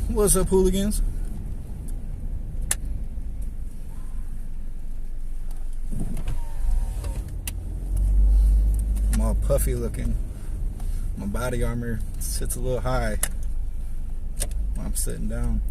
What's up, hooligans? I'm all puffy looking. My body armor sits a little high while I'm sitting down.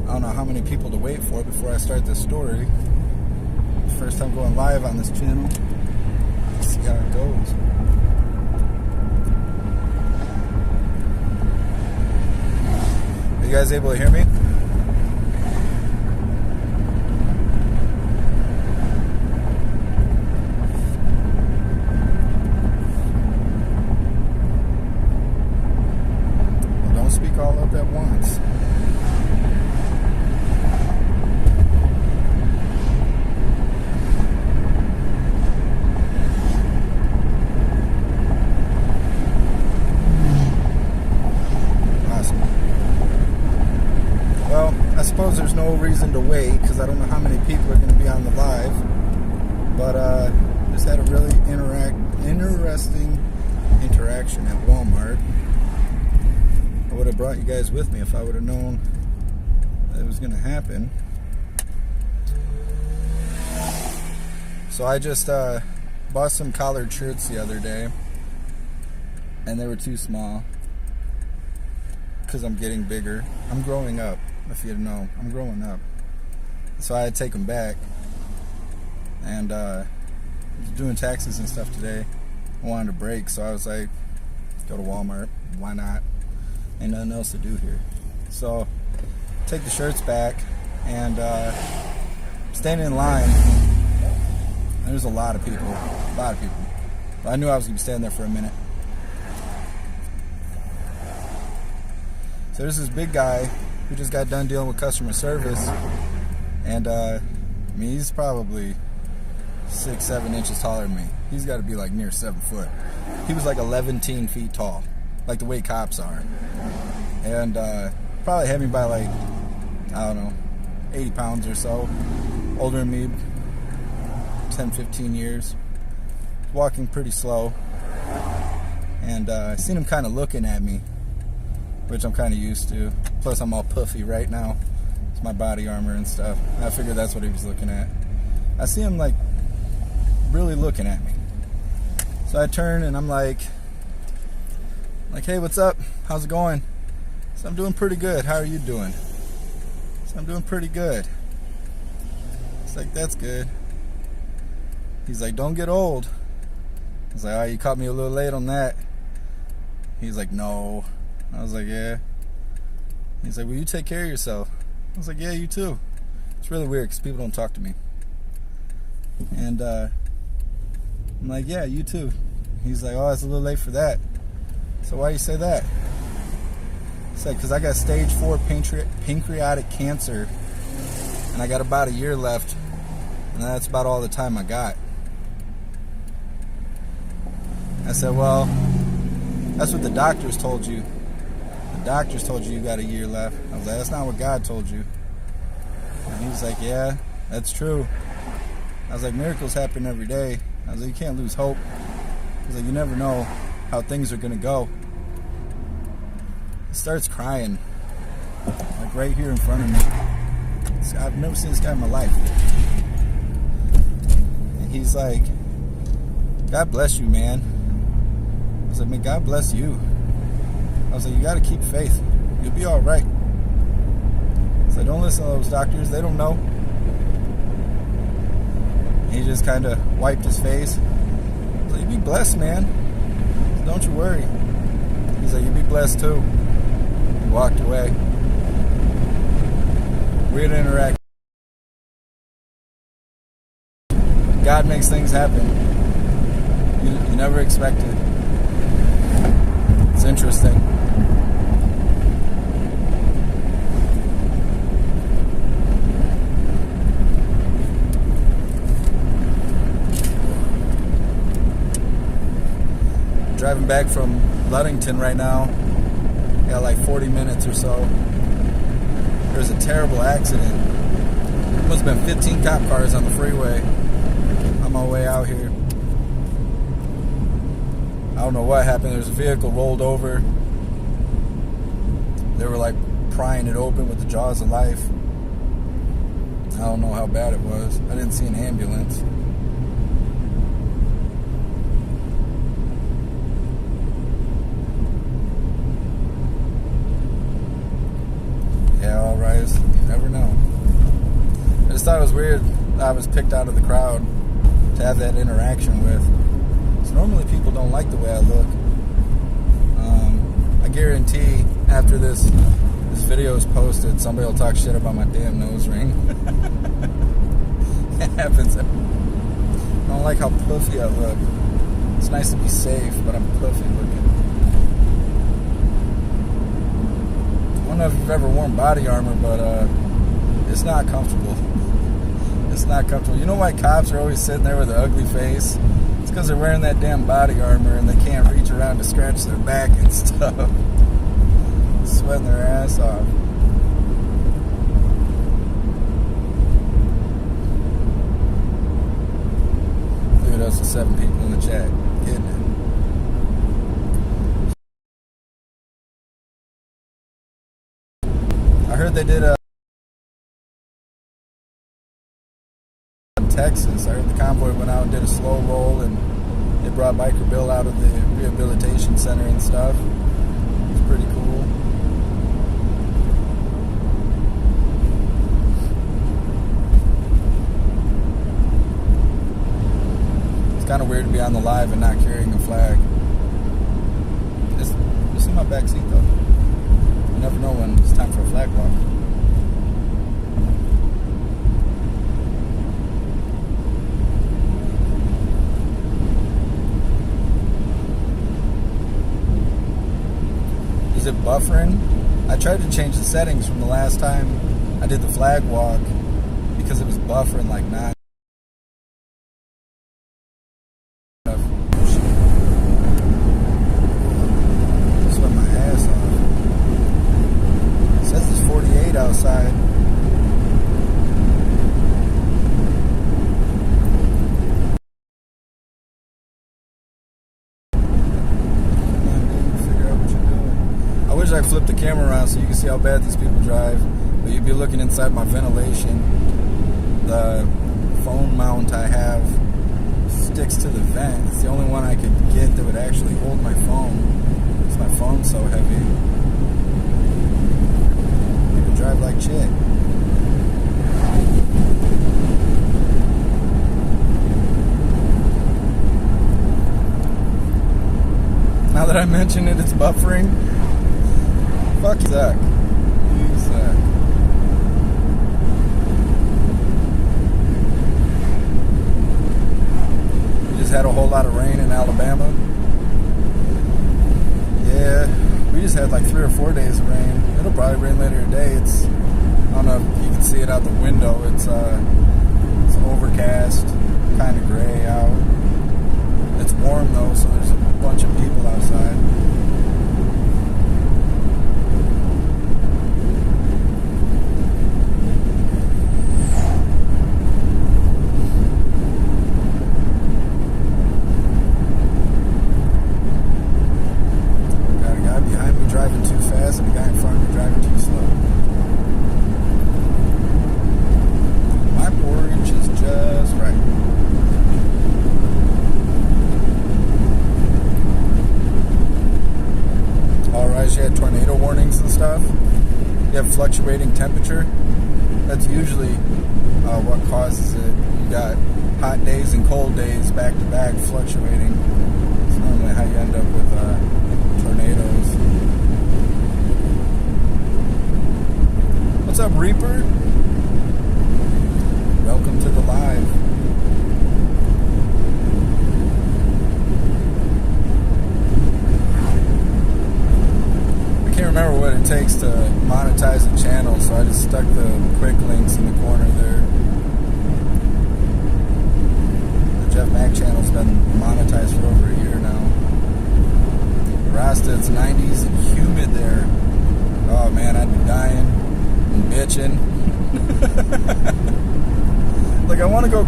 I don't know how many people to wait for before I start this story. First time going live on this channel. Let's see how it goes. Are you guys able to hear me? Well, don't speak all up at once. I suppose there's no reason to wait because I don't know how many people are going to be on the live, but just had a really interesting interaction at Walmart. I would have brought you guys with me if I would have known that it was going to happen. So I just bought some collared shirts the other day, and they were too small because I'm getting bigger. I'm growing up. If you know, I'm growing up. So I had to take them back. And I was doing taxes and stuff today. I wanted a break, so I was like, go to Walmart. Why not? Ain't nothing else to do here. So take the shirts back and standing in line. And there's a lot of people. But I knew I was gonna be standing there for a minute. So there's this big guy who just got done dealing with customer service, and I mean, he's probably 6-7 inches taller than me. He's got to be like near 7 foot. He was like 11 feet tall, like the way cops are, and probably had me by like, I don't know, 80 pounds or so, older than me, 10-15 years, walking pretty slow, and I seen him kind of looking at me, which I'm kind of used to. Plus, I'm all puffy right now. It's my body armor and stuff. I figured that's what he was looking at. I see him like really looking at me. So I turn and I'm like, hey, what's up? How's it going? So I'm doing pretty good. How are you doing? So I'm doing pretty good. It's like, that's good. He's like, don't get old. I was like, oh, you caught me a little late on that. He's like, no. I was like, yeah. He's like, well, you take care of yourself. I was like, yeah, you too. It's really weird because people don't talk to me. And I'm like, yeah, you too. He's like, oh, it's a little late for that. So why do you say that? He said, because I got stage 4 pancreatic cancer, and I got about a year left, and that's about all the time I got. I said, well, that's what the doctors told you. Doctors told you got a year left. I was like, that's not what God told you. And he was like, yeah, that's true. I was like, miracles happen every day. I was like, you can't lose hope. He was like, you never know how things are gonna go. He starts crying, like right here in front of me. I've never seen this guy in my life. And he's like, God bless you, man. I was like, man, God bless you. I was like, you gotta keep faith. You'll be all right. So don't listen to those doctors. They don't know. And he just kind of wiped his face. I was like, you be blessed, man. So don't you worry. He's like, you be blessed too. He walked away. Weird interaction. God makes things happen. You never expect it. It's interesting. Driving back from Ludington right now. Got like 40 minutes or so. There's a terrible accident. Must have been 15 cop cars on the freeway on my way out here. I don't know what happened. There's a vehicle rolled over. They were like prying it open with the jaws of life. I don't know how bad it was. I didn't see an ambulance. Yeah, all rise. You never know. I just thought it was weird I was picked out of the crowd to have that interaction with. So normally people don't like the way I look. I guarantee after this video is posted, somebody will talk shit about my damn nose ring. It happens. I don't like how puffy I look. It's nice to be safe, but I'm puffy looking. I don't know if you've ever worn body armor, but it's not comfortable. It's not comfortable. You know why cops are always sitting there with an ugly face? It's because they're wearing that damn body armor and they can't reach around to scratch their back and stuff. Sweating their ass off. Look at us with 7 people in the chat. Getting it. I heard they did Texas. I heard the convoy went out and did a slow roll, and they brought Biker Bill out of the rehabilitation center and stuff. It was pretty cool. It's kind of weird to be on the live and not carrying a flag. It's in my back seat though. You never know when it's time for a flag walk. Is it buffering? I tried to change the settings from the last time I did the flag walk because it was buffering like not. Sweat my ass off. It says it's 48 outside. I flipped the camera around so you can see how bad these people drive, but you'd be looking inside my ventilation. The phone mount I have sticks to the vent. It's the only one I could get that would actually hold my phone because my phone's so heavy. People drive like shit. Now that I mention it, it's buffering. Fuck you, Zach. You suck. We just had a whole lot of rain in Alabama. Yeah, we just had like 3 or 4 days of rain. It'll probably rain later today. I don't know if you can see it out the window. It's overcast, kind of gray out. It's warm though, so there's a bunch of people outside. Driving too fast and the guy in front of me driving too slow. My porridge is just right. Alright, you had tornado warnings and stuff. You have fluctuating temperature. That's usually what causes it. You got hot days and cold days back to back fluctuating. It's normally how you end up with tornadoes. What's up, Reaper? Welcome to the live. I can't remember what it takes to monetize a channel, so I just stuck the quick links in the corner there. The JeffMAC channel's been monetized for over a year now.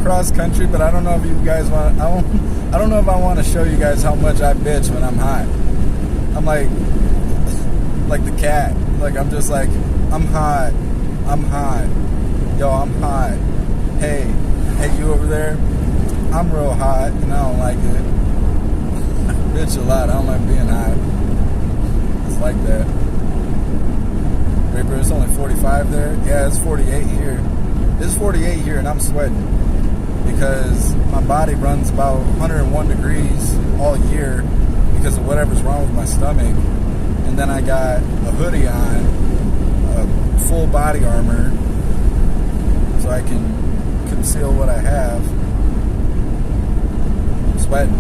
cross country, but I don't know if you guys want. I don't know if I want to show you guys how much I bitch when I'm high. I'm like the cat. Like I'm just like, I'm hot. I'm hot. Yo, I'm hot. Hey, you over there? I'm real hot, and I don't like it. Bitch a lot. I don't like being hot. It's like that. Raper, it's only 45 there. Yeah, it's 48 here. It's 48 here, and I'm sweating because my body runs about 101 degrees all year because of whatever's wrong with my stomach. And then I got a hoodie on, a full body armor, so I can conceal what I have. I'm sweating.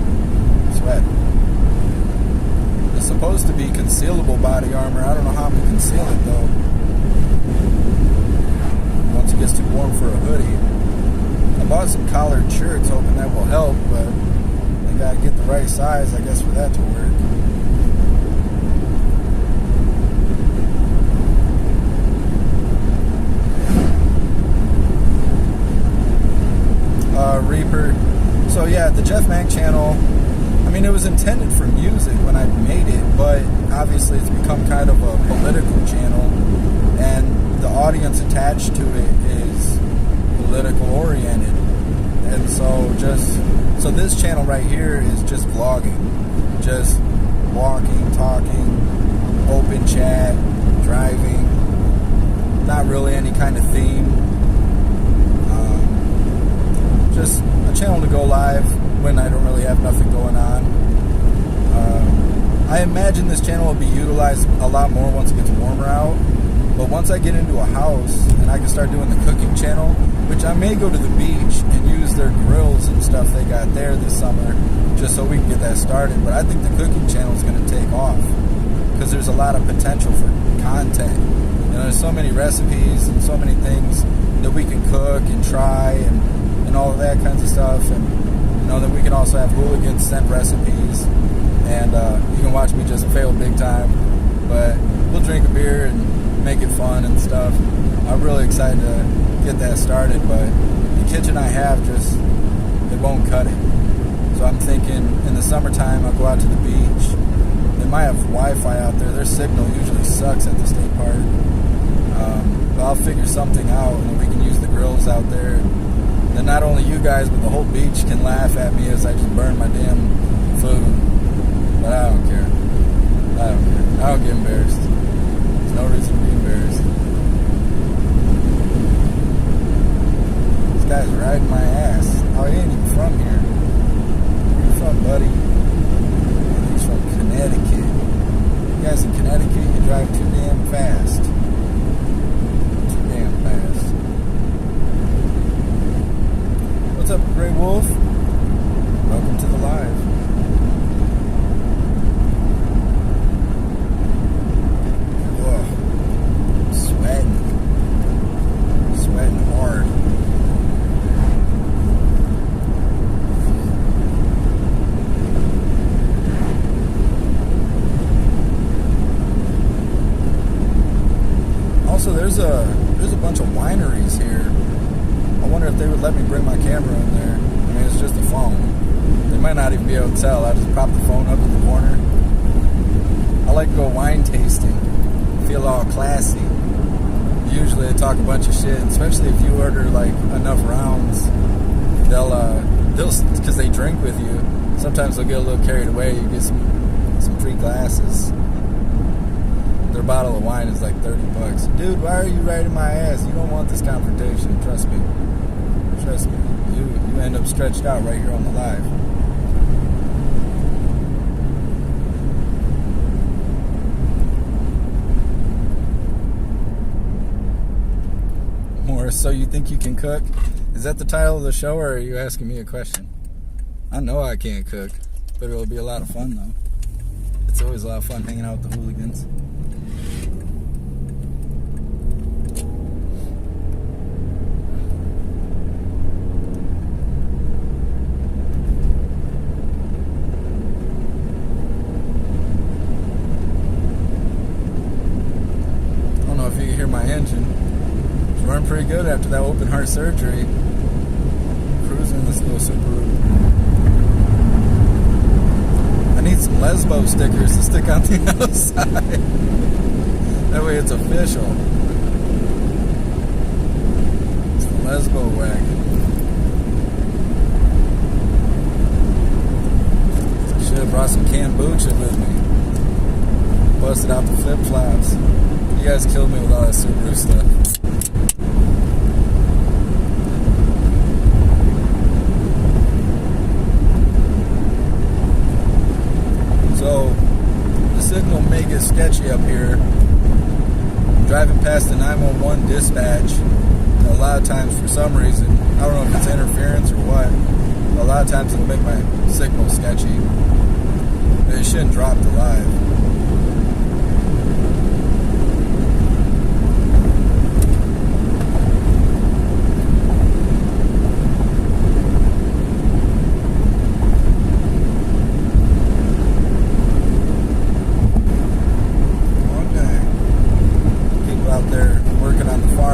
It's supposed to be concealable body armor. I don't know how I'm going to conceal it though. Once it gets too warm for a hoodie. I bought some collared shirts hoping that will help, but I got to get the right size, I guess, for that to work. Reaper. So yeah, the JeffMAC channel, I mean, it was intended for music when I made it, but obviously it's become kind of a political channel, and the audience attached to it is political oriented. And so this channel right here is just vlogging, just walking, talking, open chat, driving, not really any kind of theme. Just a channel to go live when I don't really have nothing going on. I imagine this channel will be utilized a lot more once it gets warmer out. But once I get into a house and I can start doing the cooking channel, which I may go to the beach and use their grills and stuff they got there this summer, just so we can get that started. But I think the cooking channel is going to take off because there's a lot of potential for content. You know, there's so many recipes and so many things that we can cook and try and all of that kinds of stuff. And you know, then we can also have hooligans send recipes, and you can watch me just fail big time. But we'll drink a beer and make it fun and stuff. I'm really excited to get that started, but the kitchen I have it won't cut it. So I'm thinking in the summertime I'll go out to the beach. They might have Wi-Fi out there. Their signal usually sucks at the state park. But I'll figure something out, and we can use the grills out there. And not only you guys, but the whole beach can laugh at me as I just burn my damn food. But I don't care. I don't get embarrassed. There's no reason to be embarrassed. This guy's riding my ass. Oh, he ain't even from here. Where you from, buddy? He's from Connecticut. You guys in Connecticut, you drive too damn fast. Too damn fast. What's up, Grey Wolf? Welcome to the live. Whoa. Sweating hard. Also, there's a bunch of wineries here. I wonder if they would let me bring my camera in there. I mean, it's just a phone. They might not even be able to tell. I just prop the phone up in the corner. I like to go wine tasting. Feel all classy. Usually I talk a bunch of shit, especially if you order like enough rounds. They'll because they drink with you. Sometimes they'll get a little carried away. You get some free glasses. Their bottle of wine is like $30. Dude, why are you riding my ass? You don't want this confrontation. Trust me. Trust me. You end up stretched out right here on the live. Morris, so you think you can cook? Is that the title of the show, or are you asking me a question? I know I can't cook, but it'll be a lot of fun though. It's always a lot of fun hanging out with the hooligans. My engine. It's running pretty good after that open heart surgery. Lesbo stickers to stick on the outside. That way it's official. It's the Lesbo wagon. Should have brought some kombucha with me. Busted out the flip flops. You guys killed me with all that Subaru stuff. So, the signal may get sketchy up here. Driving past the 911 dispatch, a lot of times for some reason, I don't know if it's interference or what, but a lot of times it'll make my signal sketchy. It shouldn't drop to live.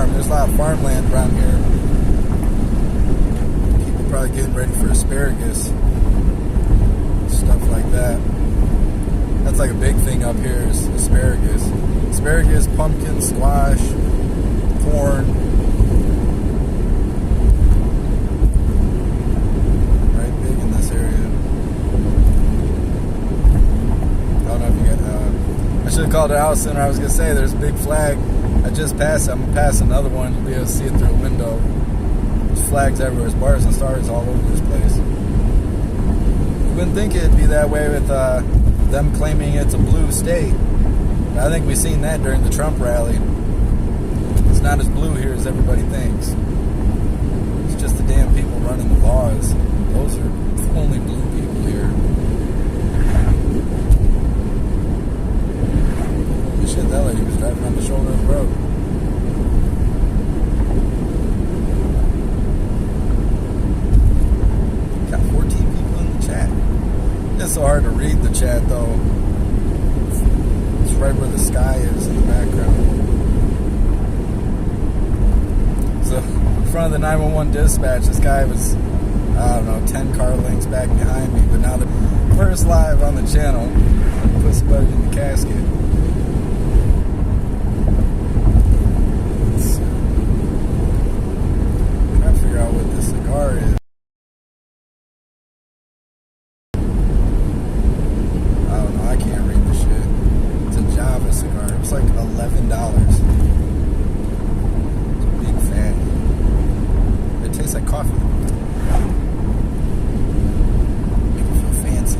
There's a lot of farmland around here. People probably getting ready for asparagus, stuff like that. That's like a big thing up here is asparagus. Asparagus, pumpkin, squash, corn. Right big in this area. I don't know if you got, I should have called it out sooner. I was going to say there's a big flag. I just passed it. I'm going to pass another one. You'll be able to see it through a window. There's flags everywhere. There's bars and stars all over this place. You wouldn't think it'd be that way with them claiming it's a blue state. But I think we've seen that during the Trump rally. It's not as blue here as everybody thinks. It's just the damn people running the laws. Those are only blue people here. Shit, that lady was driving on the shoulder of the road. Got 14 people in the chat. It's so hard to read the chat though. It's right where the sky is in the background. So, in front of the 911 dispatch, this guy was, I don't know, 10 car lengths back behind me, but now the first live on the channel, put somebody in the casket. Out what this cigar is. I don't know, I can't read the shit. It's a Java cigar. It's like $11. It's a big fan. It tastes like coffee. Make it feel fancy.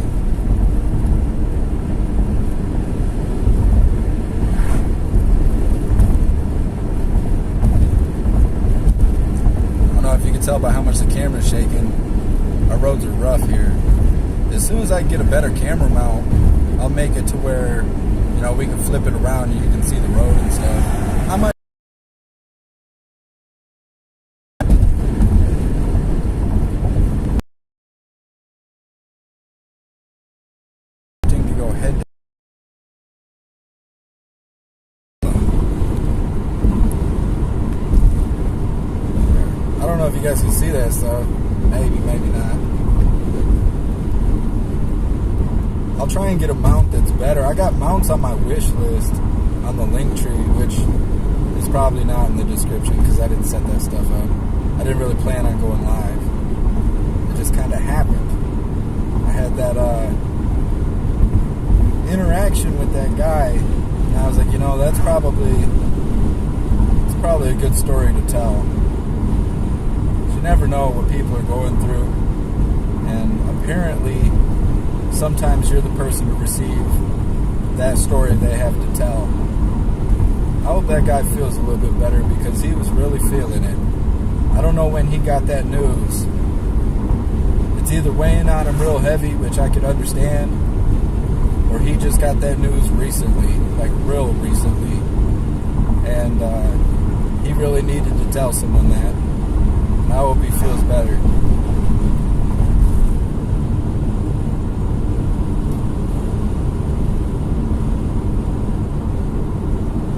If you can tell by how much the camera's shaking, our roads are rough here. As soon as I get a better camera mount, I'll make it to where, you know, we can flip it around and you can see the road and stuff. I might to go head. I don't know if you guys can see that stuff. Maybe, maybe not. I'll try and get a mount that's better. I got mounts on my wish list on the link tree, which is probably not in the description because I didn't set that stuff up. I didn't really plan on going live. It just kind of happened. I had that interaction with that guy, and I was like, you know, it's probably a good story to tell. You never know what people are going through, and apparently sometimes you're the person to receive that story they have to tell. I hope that guy feels a little bit better because he was really feeling it. I don't know when he got that news. It's either weighing on him real heavy, which I could understand, or he just got that news recently, like real recently, and he really needed to tell someone that. And I hope he feels better.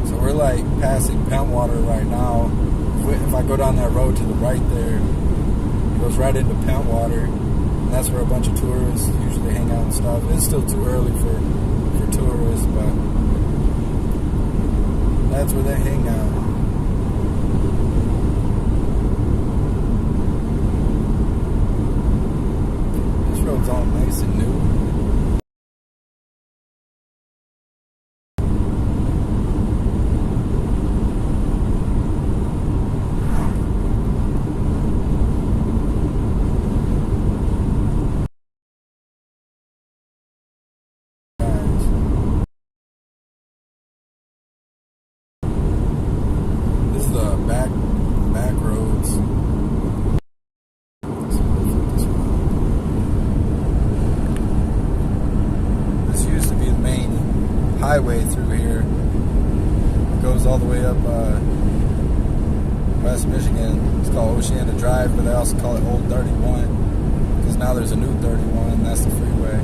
So we're like passing Pentwater right now. If I go down that road to the right there, it goes right into Pentwater. And that's where a bunch of tourists usually hang out and stuff. It's still too early for tourists, but that's where they hang out. This road's all nice and new. Back roads. This used to be the main highway through here. It goes all the way up West Michigan. It's called Oceana Drive, but they also call it Old 31 because now there's a new 31, and that's the freeway.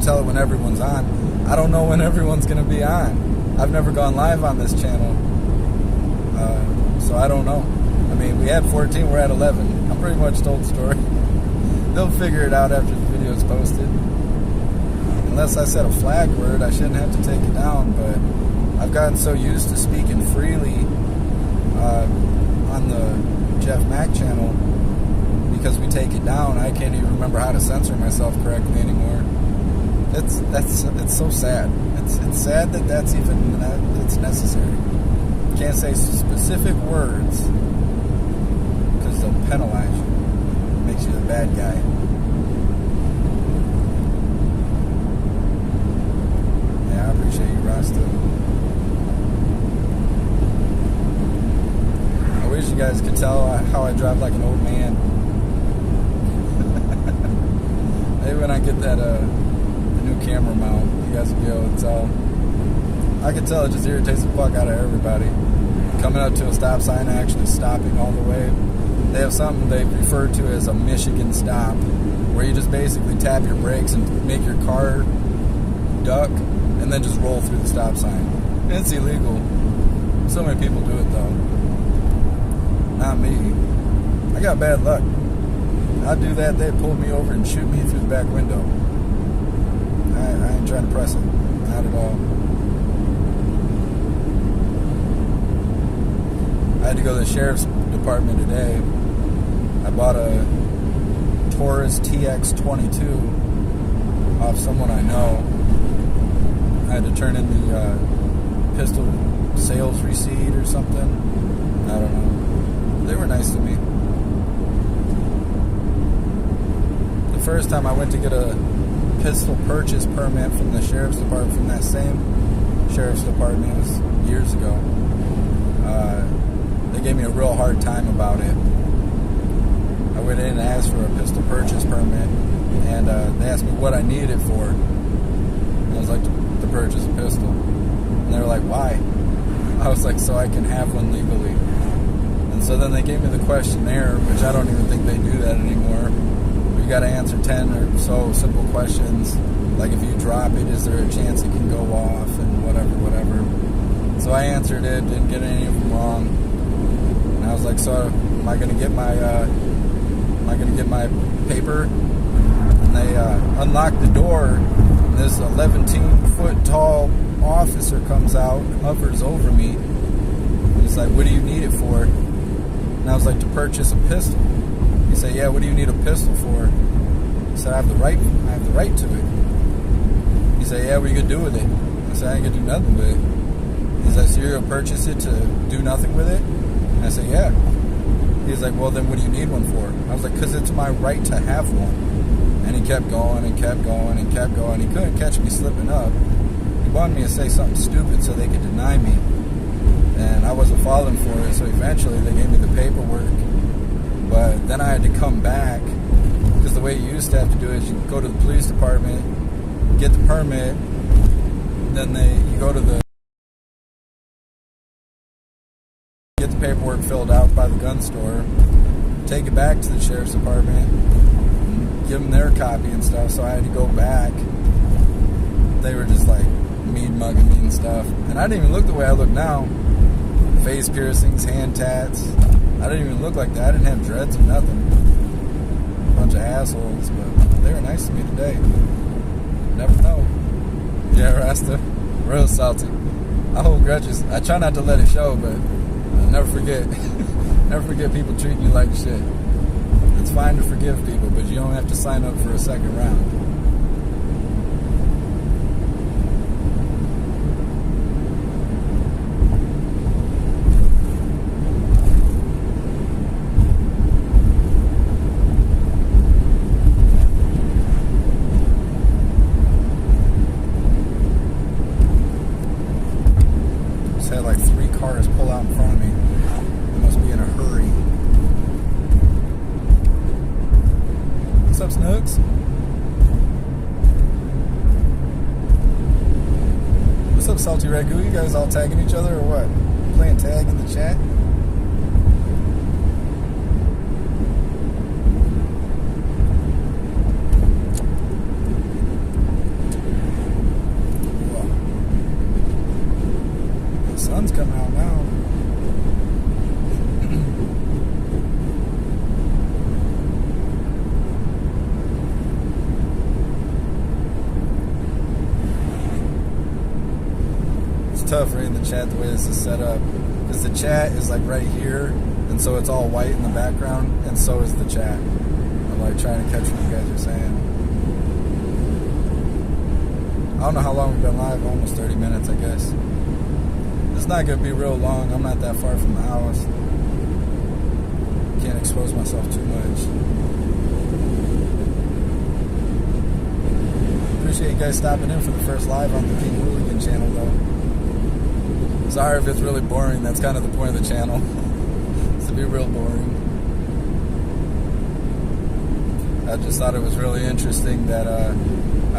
Tell it when everyone's on. I don't know when everyone's going to be on. I've never gone live on this channel, so I don't know. I mean, we had 14, we're at 11. I pretty much told the story. They'll figure it out after the video is posted. Unless I said a flag word, I shouldn't have to take it down, but I've gotten so used to speaking freely on the JeffMAC channel because we take it down. I can't even remember how to censor myself correctly anymore. It's so sad. It's sad that that's necessary. You can't say specific words because they'll penalize you. It makes you the bad guy. Yeah, I appreciate you, Rasta. I wish you guys could tell how I drive like an old man. Maybe when I get that new camera mount, you guys will be able to tell. I can tell it just irritates the fuck out of everybody. Coming up to a stop sign, actually stopping all the way. They have something they refer to as a Michigan stop, where you just basically tap your brakes and make your car duck, and then just roll through the stop sign. It's illegal. So many people do it though. Not me. I got bad luck. I'd do that, they'd pull me over and shoot me through the back window. I ain't trying to press it. Not at all. I had to go to the sheriff's department today. I bought a Taurus TX22 off someone I know. I had to turn in the pistol sales receipt or something. I don't know. They were nice to me. The first time I went to get a pistol purchase permit from the sheriff's department, from that same sheriff's department, it was years ago. They gave me a real hard time about it. I went in and asked for a pistol purchase permit, and they asked me what I needed it for. And I was like, to purchase a pistol. And they were like, why? I was like, so I can have one legally. And so then they gave me the questionnaire, which I don't even think they do that anymore. You got to answer 10 or so simple questions, like if you drop it, is there a chance it can go off, and whatever. So I answered it, didn't get any of them wrong, and I was like, so am I gonna get my paper? And they unlocked the door, and this 11-foot tall officer comes out, hovers over me, and he's like, what do you need it for? And I was like, to purchase a pistol. He said, yeah, what do you need a pistol for? I said, I have the right to it. He said, yeah, what are you going to do with it? I said, I ain't going to do nothing with it. He's like, so you're going to purchase it to do nothing with it? And I said, yeah. He's like, well, then what do you need one for? I was like, because it's my right to have one. And he kept going and kept going and kept going. He couldn't catch me slipping up. He wanted me to say something stupid so they could deny me. And I wasn't falling for it, so eventually they gave me the paperwork. But then I had to come back, because the way you used to have to do it is you go to the police department, get the permit, then you go to get the paperwork filled out by the gun store, take it back to the sheriff's department, and give them their copy and stuff. So I had to go back. They were just like mean mugging me and stuff, and I didn't even look the way I look now. Face piercings, hand tats. I didn't even look like that. I didn't have dreads or nothing. Bunch of assholes, but they were nice to me today. Never know. Yeah, Rasta, real salty. I hold grudges. I try not to let it show, but I'll never forget. Never forget people treating you like shit. It's fine to forgive people, but you don't have to sign up for a second round. Had like 3 cars pull out in front of me. They must be in a hurry. What's up, Snooks? What's up, Salty Ragu? You guys all tagging each other or what? Playing tag in the chat? Sun's coming out now. It's tough reading the chat the way this is set up, because the chat is like right here, and so it's all white in the background, and so is the chat. I'm like trying to catch what you guys are saying. I don't know how long we've been live, almost 30 minutes, I guess. It's not going to be real long. I'm not that far from the house. Can't expose myself too much. Appreciate you guys stopping in for the first live on the King Hooligan channel, though. Sorry if it's really boring. That's kind of the point of the channel. It's to be real boring. I just thought it was really interesting that I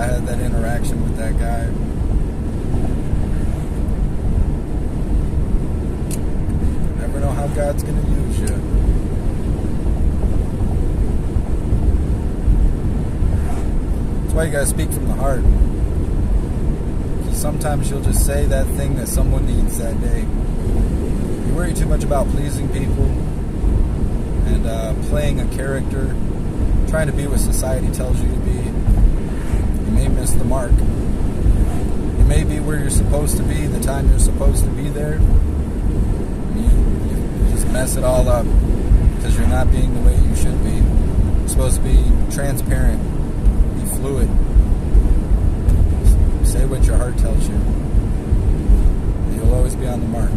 had that interaction with that guy. Know how God's going to use you. That's why you got to speak from the heart. Sometimes you'll just say that thing that someone needs that day. You worry too much about pleasing people and playing a character, trying to be what society tells you to be. You may miss the mark. You may be where you're supposed to be the time you're supposed to be there. Mess it all up because you're not being the way you should be. You're supposed to be transparent, be fluid, say what your heart tells you. You'll always be on the mark.